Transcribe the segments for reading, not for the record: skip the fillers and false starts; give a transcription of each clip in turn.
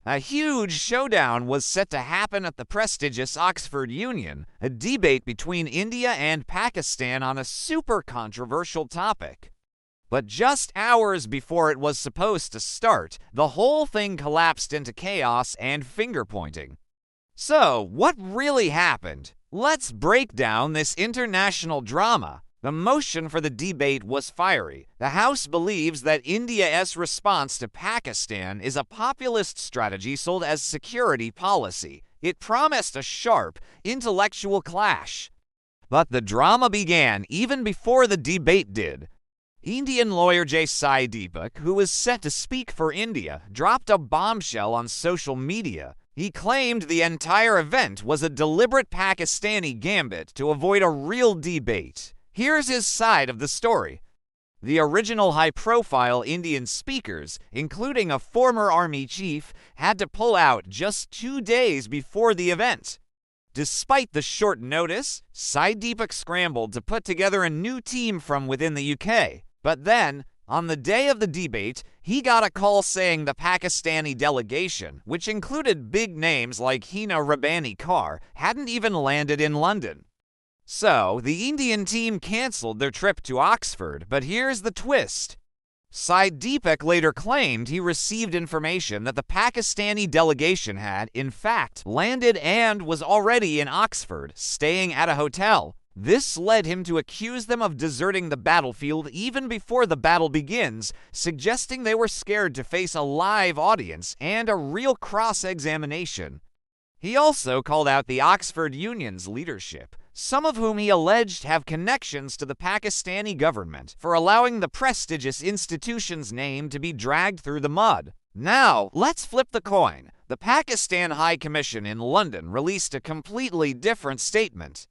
A huge showdown was set to happen at the prestigious Oxford Union, a debate between India and Pakistan on a super controversial topic. But just hours before it was supposed to start, the whole thing collapsed into chaos and finger-pointing. So, what really happened? Let's break down this international drama. The motion for the debate was fiery. The House believes that India's response to Pakistan is a populist strategy sold as security policy. It promised a sharp, intellectual clash. But the drama began even before the debate did. Indian lawyer Sai Deepak, who was set to speak for India, dropped a bombshell on social media. He claimed the entire event was a deliberate Pakistani gambit to avoid a real debate. Here's his side of the story. The original high-profile Indian speakers, including a former army chief, had to pull out just 2 days before the event. Despite the short notice, Sai Deepak scrambled to put together a new team from within the UK. But then, on the day of the debate, he got a call saying the Pakistani delegation, which included big names like Hina Rabbani Kar, hadn't even landed in London. So, the Indian team cancelled their trip to Oxford, but here's the twist. Sai Deepak later claimed he received information that the Pakistani delegation had, in fact, landed and was already in Oxford, staying at a hotel. This led him to accuse them of deserting the battlefield even before the battle begins, suggesting they were scared to face a live audience and a real cross-examination. He also called out the Oxford Union's leadership, some of whom he alleged have connections to the Pakistani government, for allowing the prestigious institution's name to be dragged through the mud. Now, let's flip the coin. The Pakistan High Commission in London released a completely different statement.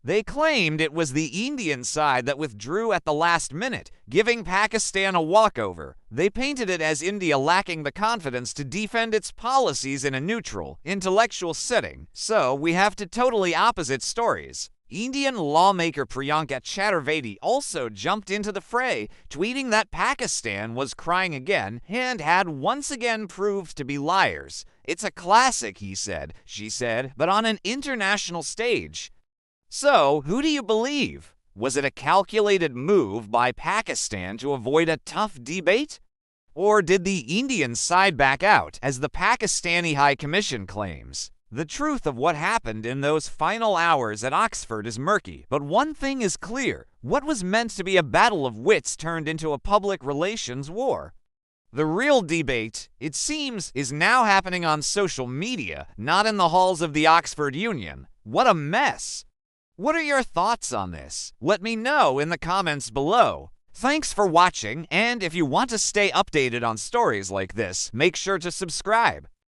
They claimed it was the Indian side that withdrew at the last minute, giving Pakistan a walkover. They painted it as India lacking the confidence to defend its policies in a neutral, intellectual setting. So we have two totally opposite stories. Indian lawmaker Priyanka Chaturvedi also jumped into the fray, tweeting that Pakistan was crying again and had once again proved to be liars. It's a classic, he said, she said, but on an international stage. So, who do you believe? Was it a calculated move by Pakistan to avoid a tough debate? Or did the Indian side back out, as the Pakistani High Commission claims? The truth of what happened in those final hours at Oxford is murky, but one thing is clear. What was meant to be a battle of wits turned into a public relations war. The real debate, it seems, is now happening on social media, not in the halls of the Oxford Union. What a mess! What are your thoughts on this? Let me know in the comments below. Thanks for watching, and if you want to stay updated on stories like this, make sure to subscribe.